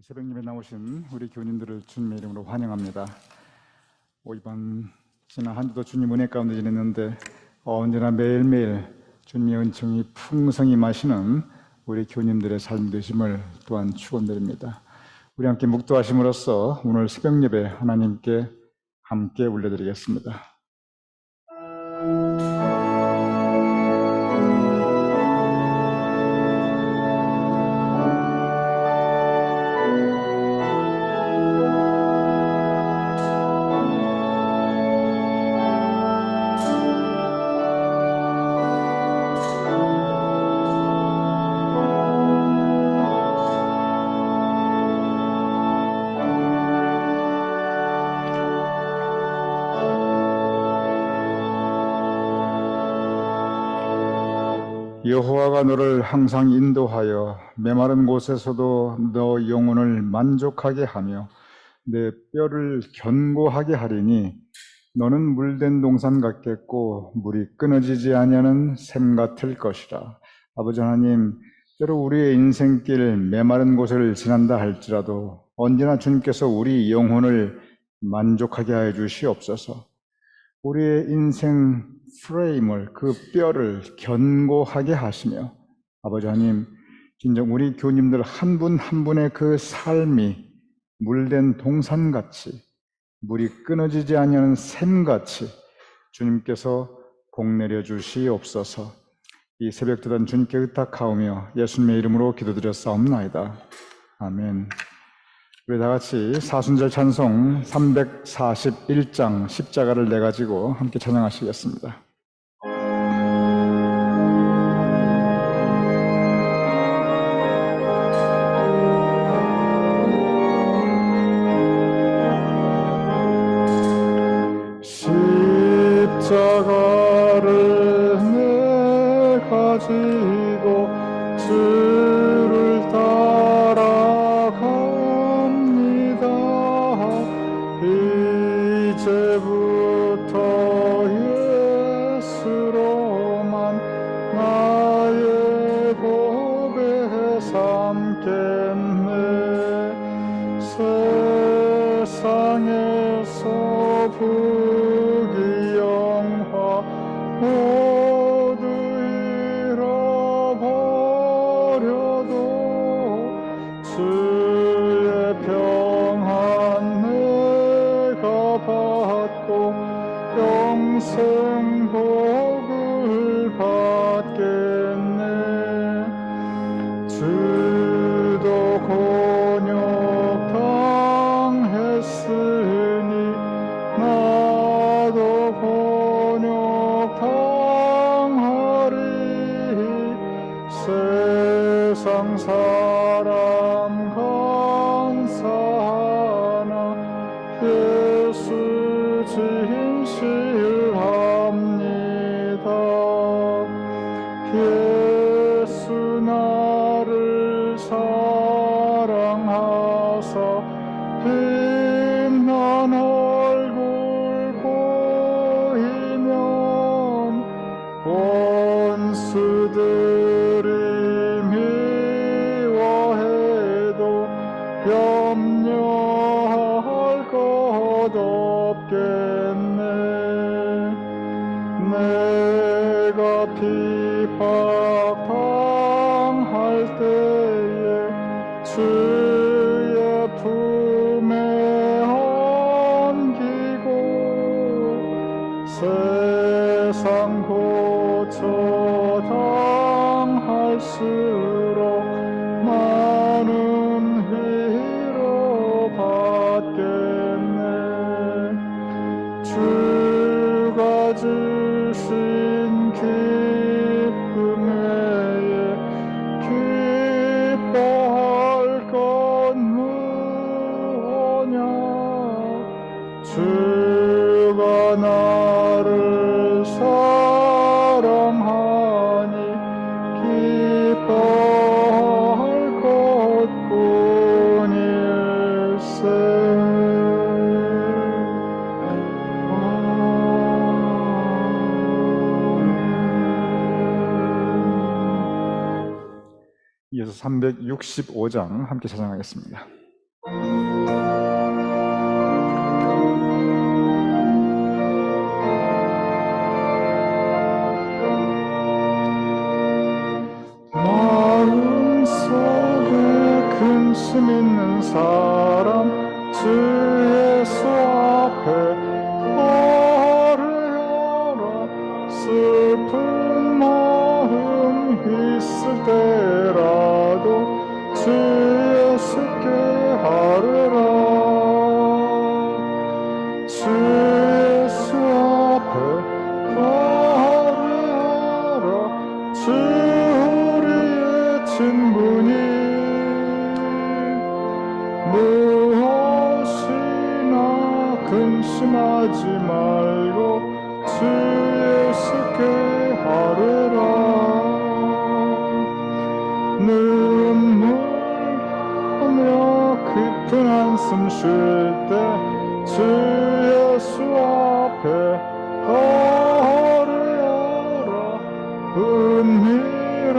새벽 예배 나오신 우리 교우님들을 주님의 이름으로 환영합니다. 이번 지난 한 주도 주님 은혜 가운데 지냈는데 언제나 매일매일 주님의 은총이 풍성히 마시는 우리 교우님들의 삶 되심을 또한 축원드립니다. 우리 함께 묵도하심으로써 오늘 새벽 예배 하나님께 함께 올려드리겠습니다. 여호와가 너를 항상 인도하여 메마른 곳에서도 너 영혼을 만족하게 하며 내 뼈를 견고하게 하리니 너는 물된 동산 같겠고 물이 끊어지지 아니하는 샘 같을 것이라. 아버지 하나님, 때로 우리의 인생길 메마른 곳을 지난다 할지라도 언제나 주님께서 우리 영혼을 만족하게 하여 주시옵소서. 우리의 인생 프레임을, 그 뼈를 견고하게 하시며 아버지 하나님, 진정 우리 교우님들 한 분 한 분의 그 삶이 물된 동산같이 물이 끊어지지 아니하는 샘같이 주님께서 복내려 주시옵소서. 이 새벽도단 주님께 의탁하오며 예수님의 이름으로 기도드렸사옵나이다. 아멘. 우리 다같이 사순절 찬송 341장 십자가를 내가지고 함께 찬양하시겠습니다. 십자가를 내가지고 주를 따라갑니다. 이제부터 예수로만 나의 보배 삼겠네. 세상에서 부귀영화 모두 잃어버려도 주의 평안 내가 받고 영생 복을 받겠네. 주도 곤욕당했으니 나도 곤욕당하리. 세상 사람 간사하나 예수 진실합니다. 예수 나를 사랑하사 빛난 얼굴 보이면 원수들이 미워해도 염려할 것 없겠네. 내가 핍박당할 때에 주의 품에 안기고 세상 고초 당할수록 많은 위로 받겠네. 주가 주신 기쁨 외에 기뻐할 것 무엇냐. 주가 나를 사랑하니 기뻐할 것 뿐일세. 이어서 365장 함께 찬양하겠습니다. 사람 주 예수 앞에 아뢰어라. 슬픈 마음 있을 때라도 주 예수께 아뢰라. 주 예수 앞에 아뢰어라. 주 우리의 친구니 무엇이나 근심하지 말고 주 예수께 아뢰라. 눈물 흘려 깊은 한숨 쉴 때 주 예수 앞에 아뢰어라. 은밀한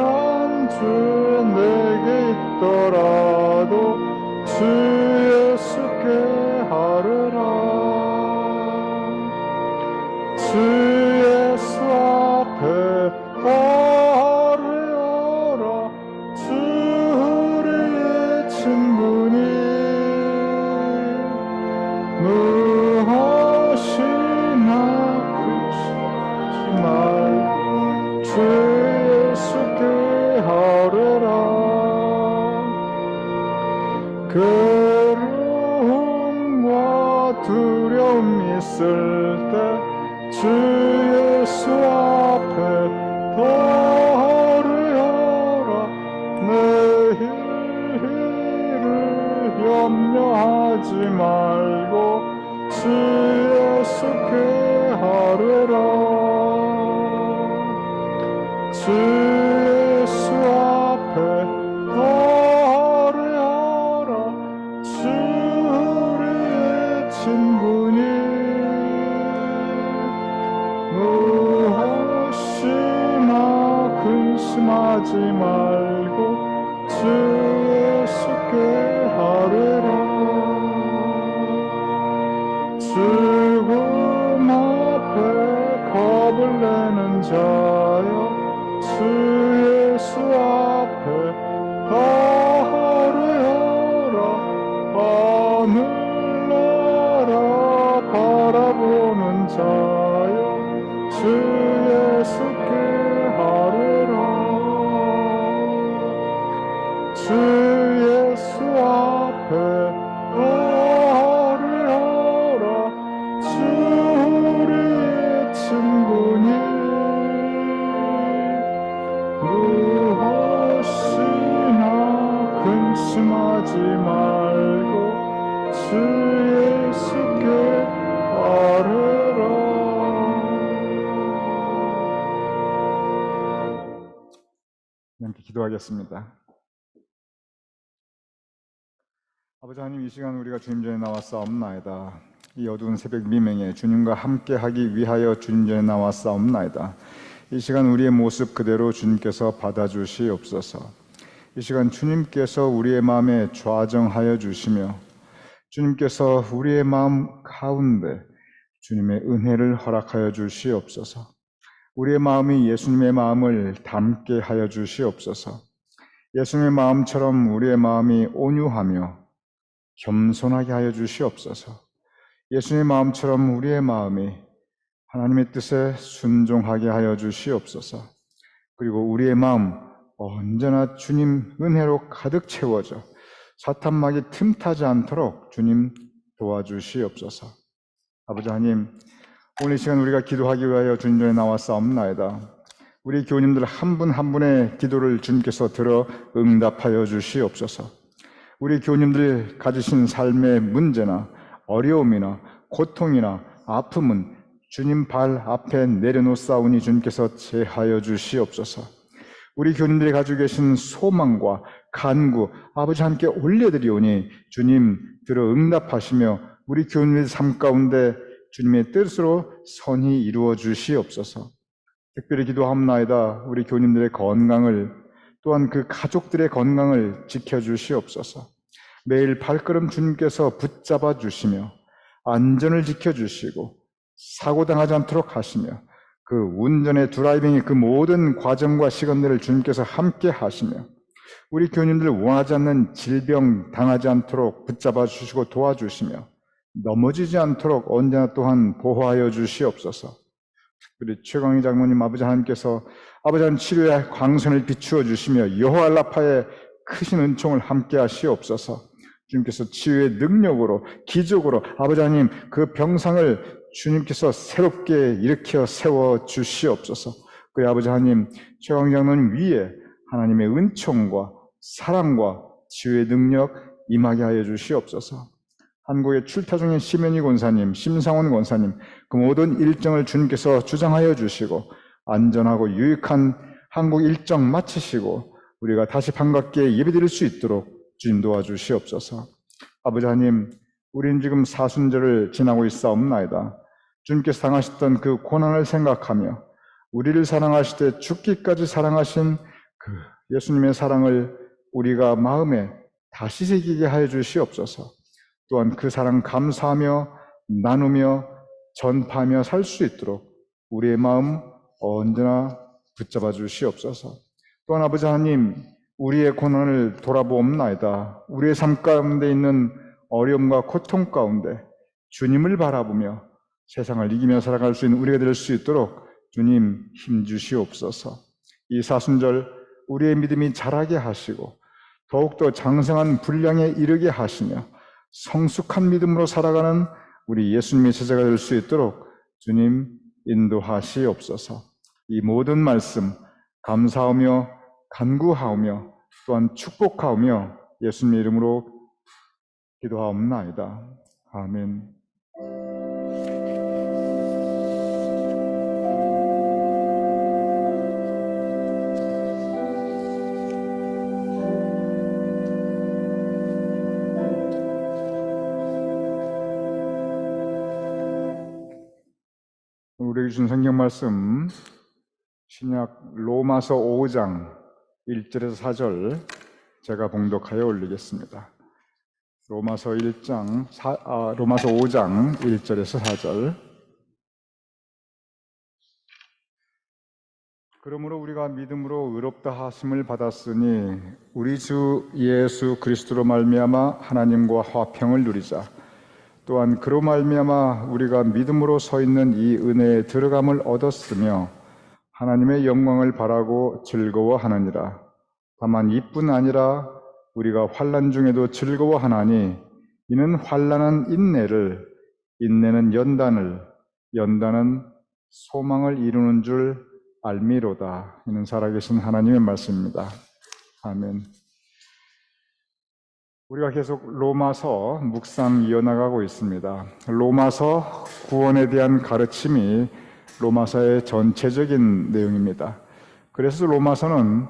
주 내게 있더라도 주 예수께 아뢰라. 주 예수 앞에 아뢰어라. 주 우리의 친구니 무엇이나 근심하지 말고 주 예수께 아뢰라. 괴로움과 두려움 있을 때 주 예수 앞에 아뢰어라. 내일을 염려하지 말고 주 예수께 아뢰라. 주 예수 앞에 아뢰어라. 주 우리의 친구니 무엇이나 근심하지 말고 주 예수께 아뢰라. 죽음 앞에 겁을 내는 자여 주 예수 앞에 아뢰어라. 하늘나라 바라보는 자여 주 예수께 아뢰라. 주 예수 앞에 아뢰어라. 주 우리의 친구니 무엇이나 근심하지 말고 주 예수께 아뢰라. 함께 기도하겠습니다. 아버지 하나님, 이 시간 우리가 주님 전에 나왔사옵나이다. 이 어두운 새벽 미명에 주님과 함께하기 위하여 주님 전에 나왔사옵나이다. 이 시간 우리의 모습 그대로 주님께서 받아주시옵소서. 이 시간 주님께서 우리의 마음에 좌정하여 주시며 주님께서 우리의 마음 가운데 주님의 은혜를 허락하여 주시옵소서. 우리의 마음이 예수님의 마음을 닮게 하여 주시옵소서. 예수님의 마음처럼 우리의 마음이 온유하며 겸손하게 하여 주시옵소서. 예수님의 마음처럼 우리의 마음이 하나님의 뜻에 순종하게 하여 주시옵소서. 그리고 우리의 마음 언제나 주님 은혜로 가득 채워져 사탄막이 틈타지 않도록 주님 도와주시옵소서. 아버지 하나님, 오늘 이 시간 우리가 기도하기 위하여 주님 전에 나왔사옵나이다. 우리 교우님들 한 분 한 분의 기도를 주님께서 들어 응답하여 주시옵소서. 우리 교우님들 가지신 삶의 문제나 어려움이나 고통이나 아픔은 주님 발 앞에 내려놓사오니 주님께서 제하여 주시옵소서. 우리 교우님들이 가지고 계신 소망과 간구 아버지 함께 올려드리오니 주님 들어 응답하시며 우리 교우님의 삶 가운데 주님의 뜻으로 선히 이루어 주시옵소서. 특별히 기도합나이다. 우리 교우님들의 건강을 또한 그 가족들의 건강을 지켜주시옵소서. 매일 발걸음 주님께서 붙잡아 주시며 안전을 지켜주시고 사고당하지 않도록 하시며 그 운전의 드라이빙의 그 모든 과정과 시간들을 주님께서 함께 하시며 우리 교인들 원하지 않는 질병 당하지 않도록 붙잡아 주시고 도와주시며 넘어지지 않도록 언제나 또한 보호하여 주시옵소서. 특별히 최광희 장로님 아버지 하나님께서 아버지 하나님 치료의 광선을 비추어 주시며 여호와 라파의 크신 은총을 함께 하시옵소서. 주님께서 치유의 능력으로 기적으로 아버지 하나님 그 병상을 주님께서 새롭게 일으켜 세워 주시옵소서. 그 아버지 하나님 최광희 장로님 위에 하나님의 은총과 사랑과 치유의 능력 임하게 하여 주시옵소서. 한국의 출타 중인 심현희 권사님, 심상원 권사님 그 모든 일정을 주님께서 주장하여 주시고 안전하고 유익한 한국 일정 마치시고 우리가 다시 반갑게 예배드릴 수 있도록 주님 도와주시옵소서. 아버지 하나님, 우리는 지금 사순절을 지나고 있사옵나이다. 주님께서 당하셨던 그 고난을 생각하며 우리를 사랑하시되 죽기까지 사랑하신 그 예수님의 사랑을 우리가 마음에 다시 새기게 하여 주시옵소서. 또한 그 사랑 감사하며 나누며 전파하며 살 수 있도록 우리의 마음 언제나 붙잡아 주시옵소서. 또한 아버지 하나님, 우리의 고난을 돌아보옵나이다. 우리의 삶 가운데 있는 어려움과 고통 가운데 주님을 바라보며 세상을 이기며 살아갈 수 있는 우리가 될 수 있도록 주님 힘주시옵소서. 이 사순절 우리의 믿음이 자라게 하시고 더욱더 장성한 분량에 이르게 하시며 성숙한 믿음으로 살아가는 우리 예수님의 제자가 될 수 있도록 주님 인도하시옵소서. 이 모든 말씀 감사하며 간구하오며 또한 축복하오며 예수님의 이름으로 기도하옵나이다. 아멘. 우리에게 주신 성경 말씀 신약 로마서 5장 1절에서 4절 제가 봉독하여 올리겠습니다. 로마서 5장 1절에서 4절. 그러므로 우리가 믿음으로 의롭다 하심을 받았으니 우리 주 예수 그리스도로 말미암아 하나님과 화평을 누리자. 또한 그로 말미암아 우리가 믿음으로 서 있는 이 은혜에 들어감을 얻었으며 하나님의 영광을 바라고 즐거워하느니라. 다만 이뿐 아니라 우리가 환난 중에도 즐거워하나니 이는 환난은 인내를, 인내는 연단을, 연단은 소망을 이루는 줄 알미로다. 이는 살아계신 하나님의 말씀입니다. 아멘. 우리가 계속 로마서 묵상 이어나가고 있습니다. 로마서 구원에 대한 가르침이 로마서의 전체적인 내용입니다. 그래서 로마서는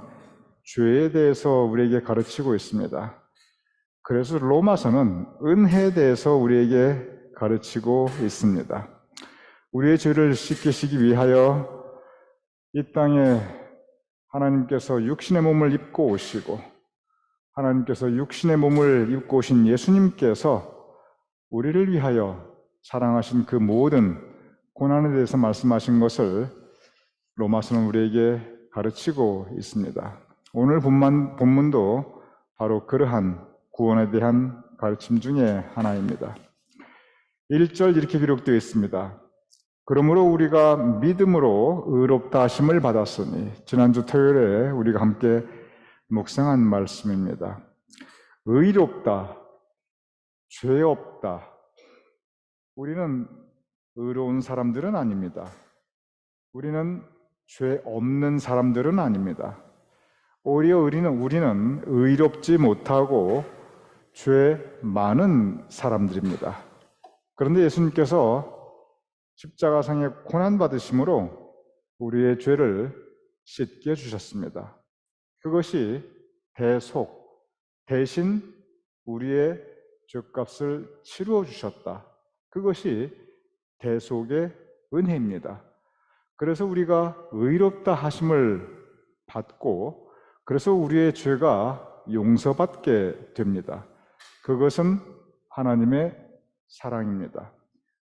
죄에 대해서 우리에게 가르치고 있습니다. 그래서 로마서는 은혜에 대해서 우리에게 가르치고 있습니다. 우리의 죄를 씻기시기 위하여 이 땅에 하나님께서 육신의 몸을 입고 오시고 하나님께서 육신의 몸을 입고 오신 예수님께서 우리를 위하여 사랑하신 그 모든 고난에 대해서 말씀하신 것을 로마서는 우리에게 가르치고 있습니다. 오늘 본문도 바로 그러한 구원에 대한 가르침 중에 하나입니다. 1절 이렇게 기록되어 있습니다. 그러므로 우리가 믿음으로 의롭다 하심을 받았으니, 지난주 토요일에 우리가 함께 묵상한 말씀입니다. 의롭다, 죄 없다. 우리는 의로운 사람들은 아닙니다. 우리는 죄 없는 사람들은 아닙니다. 오히려 우리는 의롭지 못하고 죄 많은 사람들입니다. 그런데 예수님께서 십자가상에 고난받으심으로 우리의 죄를 씻게 해주셨습니다. 그것이 대속, 대신 우리의 죄값을 치루어 주셨다. 그것이 대속의 은혜입니다. 그래서 우리가 의롭다 하심을 받고 그래서 우리의 죄가 용서받게 됩니다. 그것은 하나님의 사랑입니다.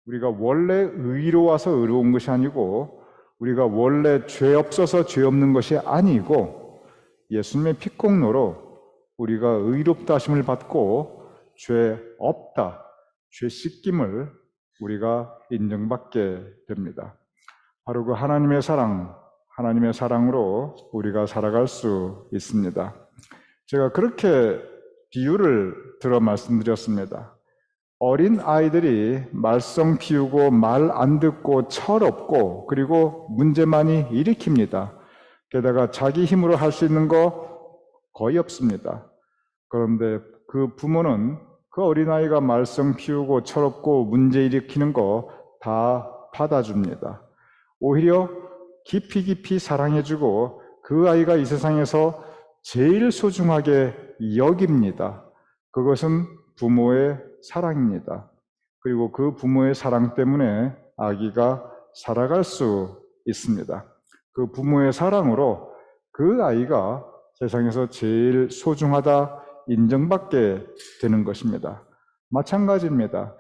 우리가 원래 의로워서 의로운 것이 아니고 우리가 원래 죄 없어서 죄 없는 것이 아니고 예수님의 피공로로 우리가 의롭다 하심을 받고 죄 없다, 죄 씻김을 우리가 인정받게 됩니다. 바로 그 하나님의 사랑으로 우리가 살아갈 수 있습니다. 제가 그렇게 비유를 들어 말씀드렸습니다. 어린 아이들이 말썽 피우고 말 안 듣고 철없고 그리고 문제 많이 일으킵니다. 게다가 자기 힘으로 할 수 있는 거 거의 없습니다. 그런데 그 부모는 그 어린아이가 말썽 피우고 철없고 문제 일으키는 거 다 받아줍니다. 오히려 깊이 사랑해주고 그 아이가 이 세상에서 제일 소중하게 여깁니다. 그것은 부모의 사랑입니다. 그리고 그 부모의 사랑 때문에 아기가 살아갈 수 있습니다. 그 부모의 사랑으로 그 아이가 세상에서 제일 소중하다 인정받게 되는 것입니다. 마찬가지입니다.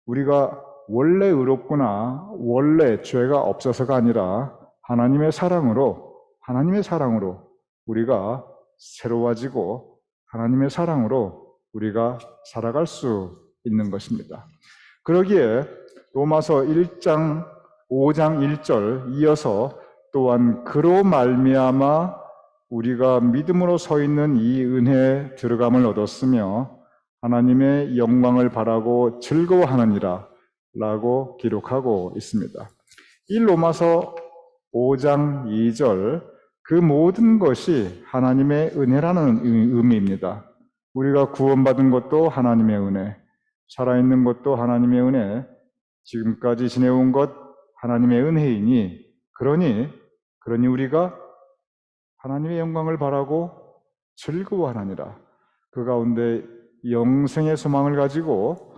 우리가 원래 의롭구나, 원래 죄가 없어서가 아니라 하나님의 사랑으로 우리가 새로워지고 하나님의 사랑으로 우리가 살아갈 수 있는 것입니다. 그러기에 로마서 1장 5장 1절 이어서 또한 그로 말미암아 우리가 믿음으로 서 있는 이 은혜에 들어감을 얻었으며 하나님의 영광을 바라고 즐거워하느니라 라고 기록하고 있습니다. 이 로마서 5장 2절 그 모든 것이 하나님의 은혜라는 의미입니다. 우리가 구원받은 것도 하나님의 은혜, 살아있는 것도 하나님의 은혜, 지금까지 지내온 것 하나님의 은혜이니 그러니 우리가 하나님의 영광을 바라고 즐거워하느니라. 그 가운데 영생의 소망을 가지고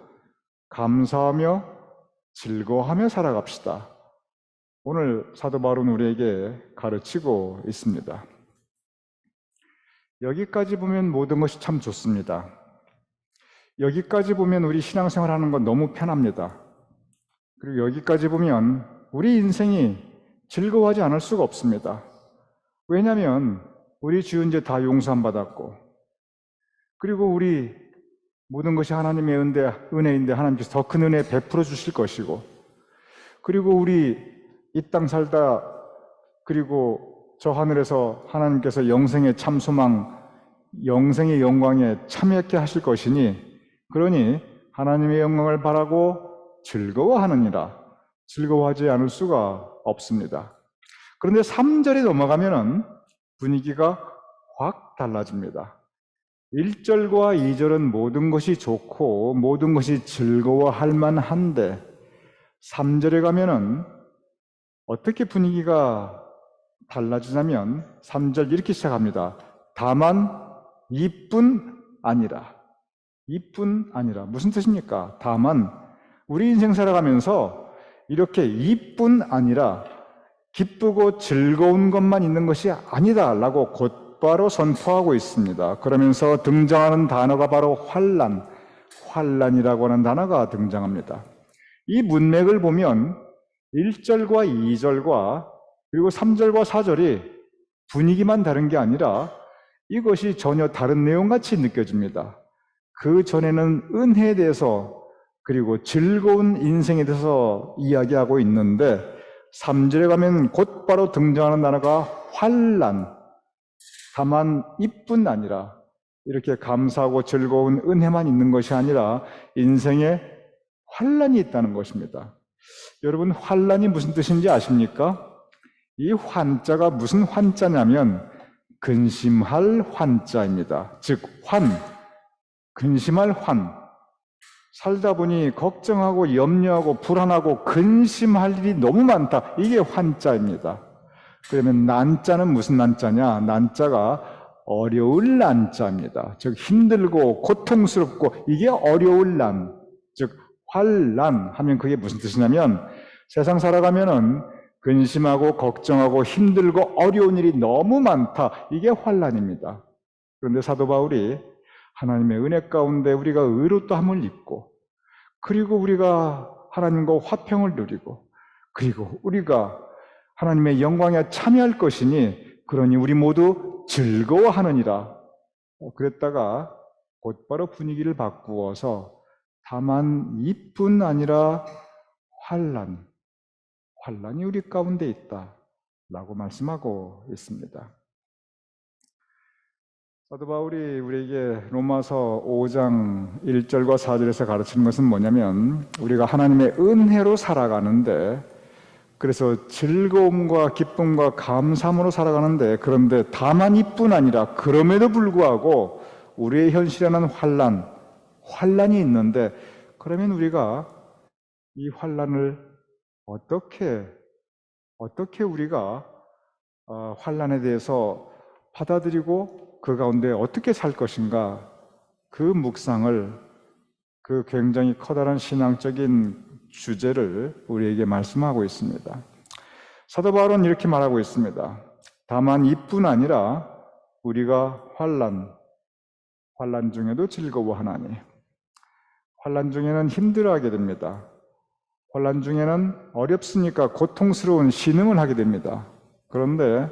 감사하며 즐거워하며 살아갑시다. 오늘 사도 바울은 우리에게 가르치고 있습니다. 여기까지 보면 모든 것이 참 좋습니다. 여기까지 보면 우리 신앙생활하는 건 너무 편합니다. 그리고 여기까지 보면 우리 인생이 즐거워하지 않을 수가 없습니다. 왜냐하면 우리 지은 죄 다 용서함 받았고 그리고 우리 모든 것이 하나님의 은혜인데 하나님께서 더 큰 은혜 베풀어 주실 것이고 그리고 우리 이 땅 살다 그리고 저 하늘에서 하나님께서 영생의 참 소망, 영생의 영광에 참여하게 하실 것이니 그러니 하나님의 영광을 바라고 즐거워하느니라. 즐거워하지 않을 수가 없습니다. 그런데 3절에 넘어가면은 분위기가 확 달라집니다. 1절과 2절은 모든 것이 좋고 모든 것이 즐거워할 만한데 3절에 가면은 어떻게 분위기가 달라지냐면 3절 이렇게 시작합니다. 다만 이뿐 아니라. 무슨 뜻입니까? 다만 우리 인생 살아가면서 이렇게 이뿐 아니라 기쁘고 즐거운 것만 있는 것이 아니다 라고 곧바로 선포하고 있습니다. 그러면서 등장하는 단어가 바로 환난이라고 하는 단어가 등장합니다. 이 문맥을 보면 1절과 2절과 그리고 3절과 4절이 분위기만 다른 게 아니라 이것이 전혀 다른 내용같이 느껴집니다. 그 전에는 은혜에 대해서 그리고 즐거운 인생에 대해서 이야기하고 있는데 3절에 가면 곧바로 등장하는 단어가 환난, 다만 이뿐 아니라 이렇게 감사하고 즐거운 은혜만 있는 것이 아니라 인생에 환난이 있다는 것입니다. 여러분 환난이 무슨 뜻인지 아십니까? 이 환자가 무슨 환자냐면 근심할 환자입니다. 즉 근심할 살다 보니 걱정하고 염려하고 불안하고 근심할 일이 너무 많다. 이게 환자입니다. 그러면 난자는 무슨 난자냐? 난자가 어려울 난자입니다. 즉 힘들고 고통스럽고 이게 어려울 난, 즉 환난 하면 그게 무슨 뜻이냐면 세상 살아가면은 근심하고 걱정하고 힘들고 어려운 일이 너무 많다. 이게 환난입니다. 그런데 사도 바울이 하나님의 은혜 가운데 우리가 의롭다함을 입고 그리고 우리가 하나님과 화평을 누리고 그리고 우리가 하나님의 영광에 참여할 것이니 그러니 우리 모두 즐거워하느니라. 그랬다가 곧바로 분위기를 바꾸어서 다만 이뿐 아니라 환란이 우리 가운데 있다 라고 말씀하고 있습니다. 사도 바울이 우리에게 로마서 5장 1절과 4절에서 가르치는 것은 뭐냐면, 우리가 하나님의 은혜로 살아가는데, 그래서 즐거움과 기쁨과 감사함으로 살아가는데, 그런데 다만 이뿐 아니라 그럼에도 불구하고 우리의 현실에는 환란이 있는데, 그러면 우리가 이 환란을 어떻게 우리가 환란에 대해서 받아들이고 그 가운데 어떻게 살 것인가, 그 묵상을, 그 굉장히 커다란 신앙적인 주제를 우리에게 말씀하고 있습니다. 사도 바울은 이렇게 말하고 있습니다. 다만 이뿐 아니라 우리가 환란 중에도 즐거워하나니. 환란 중에는 힘들어하게 됩니다. 환란 중에는 어렵으니까 고통스러운 신음을 하게 됩니다. 그런데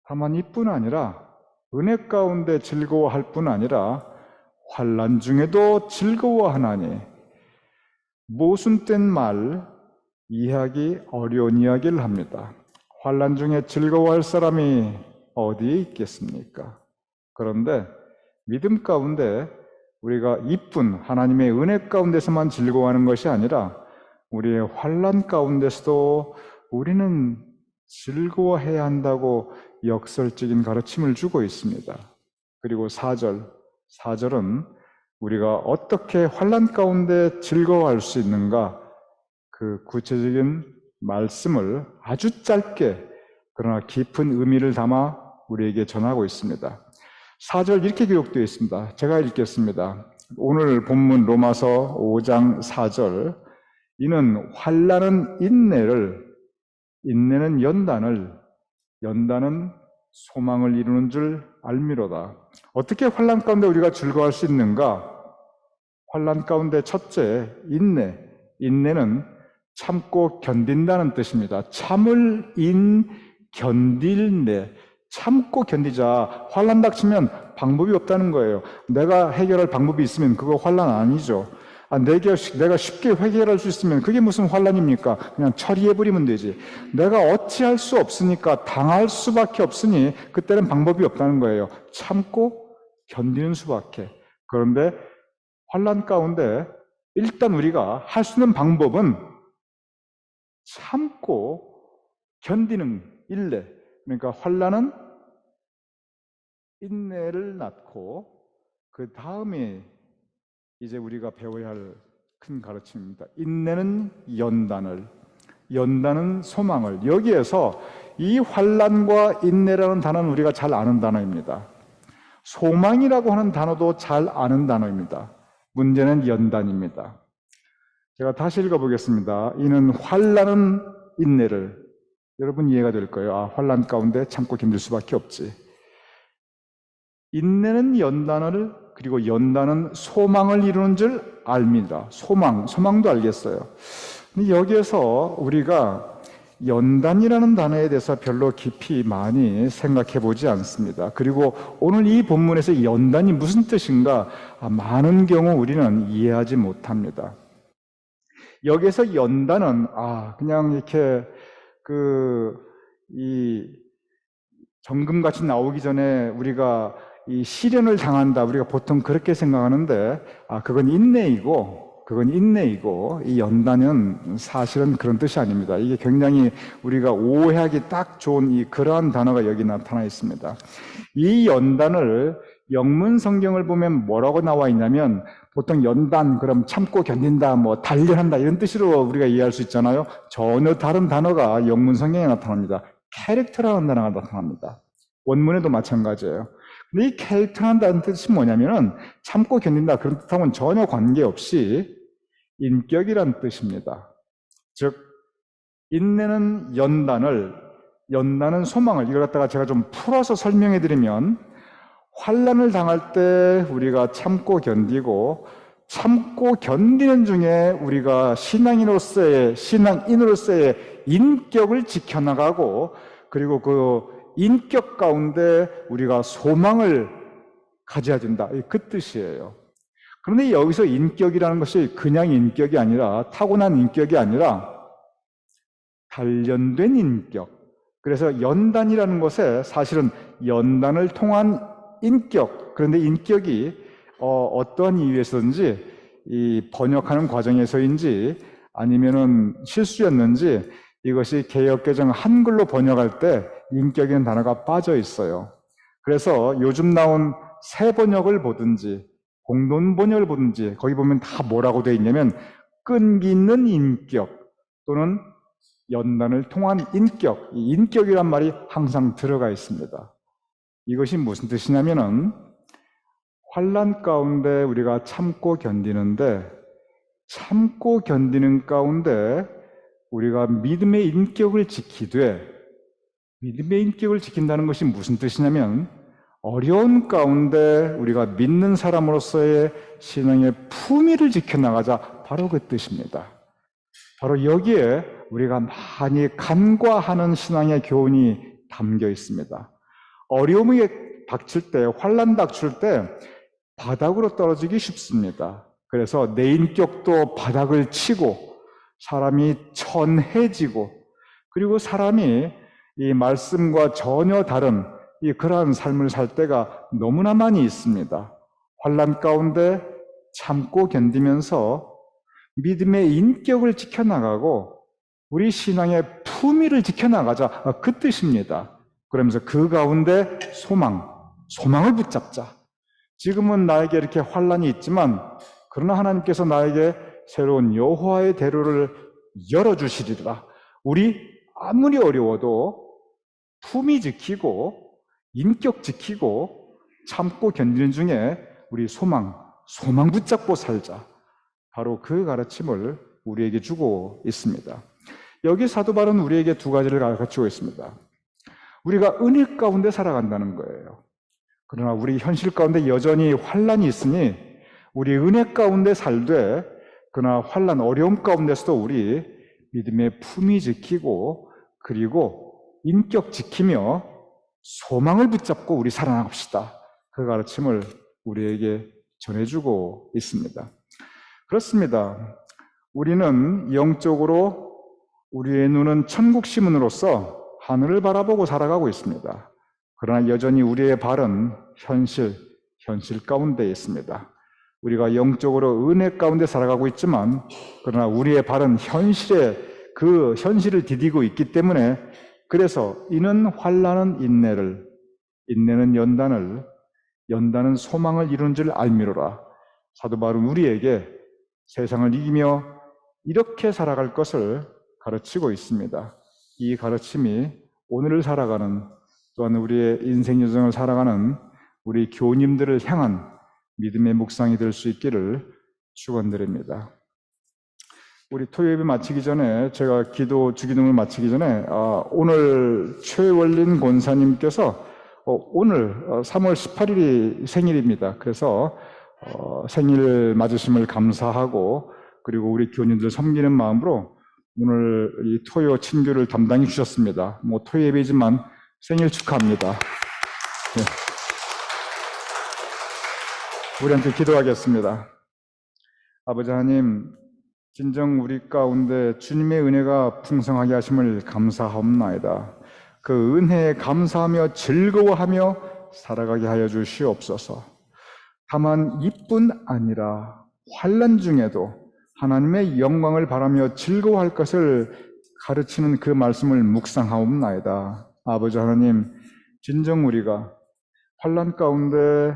다만 이뿐 아니라, 은혜 가운데 즐거워할 뿐 아니라 환난 중에도 즐거워하나니. 모순된 말, 이해하기 어려운 이야기를 합니다. 환난 중에 즐거워할 사람이 어디에 있겠습니까? 그런데 믿음 가운데 우리가 이뿐 하나님의 은혜 가운데서만 즐거워하는 것이 아니라 우리의 환난 가운데서도 우리는 즐거워해야 한다고 역설적인 가르침을 주고 있습니다. 그리고 4절은 우리가 어떻게 환난 가운데 즐거워할 수 있는가, 그 구체적인 말씀을 아주 짧게 그러나 깊은 의미를 담아 우리에게 전하고 있습니다. 4절 이렇게 기록되어 있습니다. 제가 읽겠습니다. 오늘 본문 로마서 5장 4절, 이는 환난은 인내는 연단은 소망을 이루는 줄 알미로다. 어떻게 환난 가운데 우리가 즐거워할 수 있는가? 환난 가운데 첫째, 인내는 참고 견딘다는 뜻입니다. 참을 견딜 참고 견디자. 환난 닥치면 방법이 없다는 거예요. 내가 해결할 방법이 있으면 그거 환난 아니죠. 내가 쉽게 해결할 수 있으면 그게 무슨 환난입니까? 그냥 처리해버리면 되지. 내가 어찌할 수 없으니까 당할 수밖에 없으니 그때는 방법이 없다는 거예요. 참고 견디는 수밖에. 그런데 환난 가운데 일단 우리가 할 수 있는 방법은 참고 견디는 인내. 그러니까 환난은 인내를 낳고 그 다음에 이제 우리가 배워야 할 큰 가르침입니다. 인내는 연단은 소망을. 여기에서 이 환난과 인내라는 단어는 우리가 잘 아는 단어입니다. 소망이라고 하는 단어도 잘 아는 단어입니다. 문제는 연단입니다. 제가 다시 읽어보겠습니다. 이는 환난은 인내를. 여러분 이해가 될 거예요. 환난 가운데 참고 견딜 수밖에 없지. 인내는 연단을, 그리고 연단은 소망을 이루는 줄 압니다. 소망도 알겠어요. 근데 여기에서 우리가 연단이라는 단어에 대해서 별로 깊이 많이 생각해 보지 않습니다. 그리고 오늘 이 본문에서 연단이 무슨 뜻인가 많은 경우 우리는 이해하지 못합니다. 여기에서 연단은 그냥 이렇게 이 정금같이 나오기 전에 우리가 이 시련을 당한다, 우리가 보통 그렇게 생각하는데 그건 인내이고 이 연단은 사실은 그런 뜻이 아닙니다. 이게 굉장히 우리가 오해하기 딱 좋은 그러한 단어가 여기 나타나 있습니다. 이 연단을 영문 성경을 보면 뭐라고 나와 있냐면, 보통 연단 그럼 참고 견딘다, 단련한다 이런 뜻으로 우리가 이해할 수 있잖아요. 전혀 다른 단어가 영문 성경에 나타납니다. 캐릭터라는 단어가 나타납니다. 원문에도 마찬가지예요. 근데 이 캐릭터라는 뜻이 뭐냐면은 참고 견딘다 그런 뜻하고는 전혀 관계없이 인격이란 뜻입니다. 즉 인내는 연단은 소망을, 이걸 갖다가 제가 좀 풀어서 설명해 드리면, 환난을 당할 때 우리가 참고 견디고, 참고 견디는 중에 우리가 신앙인으로서의 인격을 지켜나가고, 그리고 그 인격 가운데 우리가 소망을 가져야 된다. 그 뜻이에요. 그런데 여기서 인격이라는 것이 그냥 인격이 아니라, 타고난 인격이 아니라 단련된 인격. 그래서 연단이라는 것에 사실은 연단을 통한 인격, 그런데 인격이 어떠한 이유에서든지 이 번역하는 과정에서인지 아니면은 실수였는지 이것이 개역개정 한글로 번역할 때 인격이라는 단어가 빠져 있어요. 그래서 요즘 나온 새 번역을 보든지 공동 번역을 보든지 거기 보면 다 뭐라고 되어 있냐면 끈기 있는 인격 또는 연단을 통한 인격, 이 인격이란 말이 항상 들어가 있습니다. 이것이 무슨 뜻이냐면은 환난 가운데 우리가 참고 견디는데 참고 견디는 가운데 우리가 믿음의 인격을 지키되 믿음의 인격을 지킨다는 것이 무슨 뜻이냐면 어려운 가운데 우리가 믿는 사람으로서의 신앙의 품위를 지켜나가자 바로 그 뜻입니다. 바로 여기에 우리가 많이 간과하는 신앙의 교훈이 담겨 있습니다. 어려움이 닥칠 때, 환난 닥칠 때 바닥으로 떨어지기 쉽습니다. 그래서 내 인격도 바닥을 치고 사람이 천해지고 그리고 사람이 이 말씀과 전혀 다른 그러한 삶을 살 때가 너무나 많이 있습니다. 환난 가운데 참고 견디면서 믿음의 인격을 지켜나가고 우리 신앙의 품위를 지켜나가자 그 뜻입니다. 그러면서 그 가운데 소망을 붙잡자. 지금은 나에게 이렇게 환난이 있지만 그러나 하나님께서 나에게 새로운 여호와의 대로를 열어주시리라. 우리 아무리 어려워도 품위 지키고 인격 지키고 참고 견디는 중에 우리 소망 붙잡고 살자. 바로 그 가르침을 우리에게 주고 있습니다. 여기 사도 바울은 우리에게 두 가지를 가르치고 있습니다. 우리가 은혜 가운데 살아간다는 거예요. 그러나 우리 현실 가운데 여전히 환난이 있으니 우리 은혜 가운데 살되 그러나 환난 어려움 가운데서도 우리 믿음의 품위 지키고 그리고 인격 지키며 소망을 붙잡고 우리 살아나갑시다. 그 가르침을 우리에게 전해주고 있습니다. 그렇습니다. 우리는 영적으로 우리의 눈은 천국 시문으로서 하늘을 바라보고 살아가고 있습니다. 그러나 여전히 우리의 발은 현실 가운데 있습니다. 우리가 영적으로 은혜 가운데 살아가고 있지만 그러나 우리의 발은 그 현실을 디디고 있기 때문에 그래서 이는 환난은 인내는 연단은 소망을 이루는 줄 알미로라. 사도 바울은 우리에게 세상을 이기며 이렇게 살아갈 것을 가르치고 있습니다. 이 가르침이 오늘을 살아가는 또한 우리의 인생 여정을 살아가는 우리 교우님들을 향한 믿음의 묵상이 될 수 있기를 축원드립니다. 우리 토요예배 마치기 전에 제가 주기도문을 마치기 전에 오늘 최월린 권사님께서 오늘 3월 18일이 생일입니다. 그래서 생일 맞으심을 감사하고 그리고 우리 교우님들 섬기는 마음으로 오늘 이 토요 친교를 담당해 주셨습니다. 토요예배지만 생일 축하합니다. 네. 우리 함께 기도하겠습니다. 아버지 하나님, 진정 우리 가운데 주님의 은혜가 풍성하게 하심을 감사하옵나이다. 그 은혜에 감사하며 즐거워하며 살아가게 하여 주시옵소서. 다만 이뿐 아니라 환난 중에도 하나님의 영광을 바라며 즐거워할 것을 가르치는 그 말씀을 묵상하옵나이다. 아버지 하나님, 진정 우리가 환난 가운데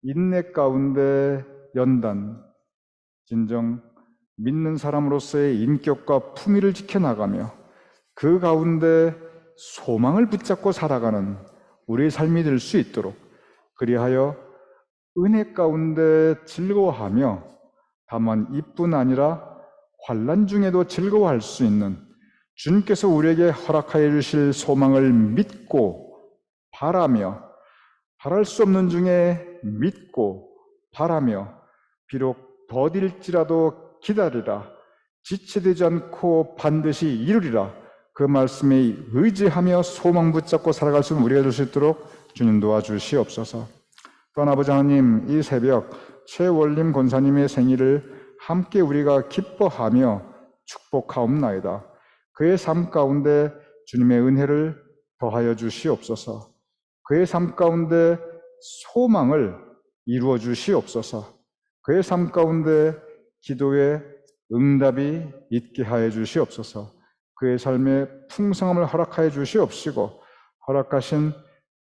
인내 가운데 연단, 진정 믿는 사람으로서의 인격과 품위를 지켜나가며 그 가운데 소망을 붙잡고 살아가는 우리의 삶이 될 수 있도록 그리하여 은혜 가운데 즐거워하며 다만 이뿐 아니라 환난 중에도 즐거워할 수 있는 주님께서 우리에게 허락하여 주실 소망을 믿고 바라며 바랄 수 없는 중에 믿고 바라며 비록 더딜지라도 기다리라 지체되지 않고 반드시 이루리라 그 말씀에 의지하며 소망 붙잡고 살아갈 수 있는 우리가 될 수 있도록 주님 도와주시옵소서. 또한 아버지 하나님, 이 새벽 최월림 권사님의 생일을 함께 우리가 기뻐하며 축복하옵나이다. 그의 삶 가운데 주님의 은혜를 더하여 주시옵소서. 그의 삶 가운데 소망을 이루어 주시옵소서. 그의 삶 가운데 기도의 응답이 있게 하여 주시옵소서. 그의 삶에 풍성함을 허락하여 주시옵시고, 허락하신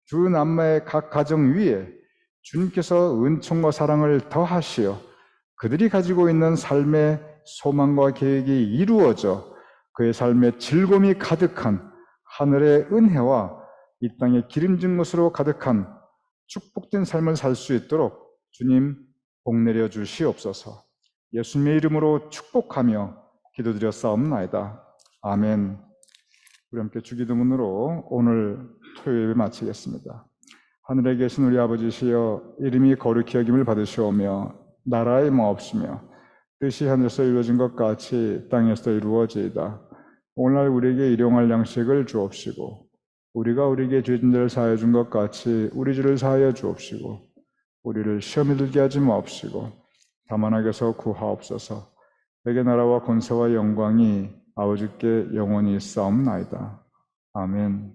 주 남매의 각 가정 위에 주님께서 은총과 사랑을 더하시어 그들이 가지고 있는 삶의 소망과 계획이 이루어져 그의 삶에 즐거움이 가득한 하늘의 은혜와 이 땅의 기름진 것으로 가득한 축복된 삶을 살 수 있도록 주님 복 내려 주시옵소서. 예수님의 이름으로 축복하며 기도드렸사옵나이다. 아멘. 우리 함께 주기도문으로 오늘 토요일 마치겠습니다. 하늘에 계신 우리 아버지시여, 이름이 거룩히 여김을 받으시오며 나라의 마옵시며 뜻이 하늘에서 이루어진 것 같이 땅에서 이루어지이다. 오늘날 우리에게 일용할 양식을 주옵시고, 우리가 우리에게 죄진 자를 사하여 준 것 같이 우리 죄를 사하여 주옵시고, 우리를 시험에 들게 하지 마옵시고 다만 악에서 구하옵소서. 내게 나라와 권세와 영광이 아버지께 영원히 있사옵나이다. 아멘.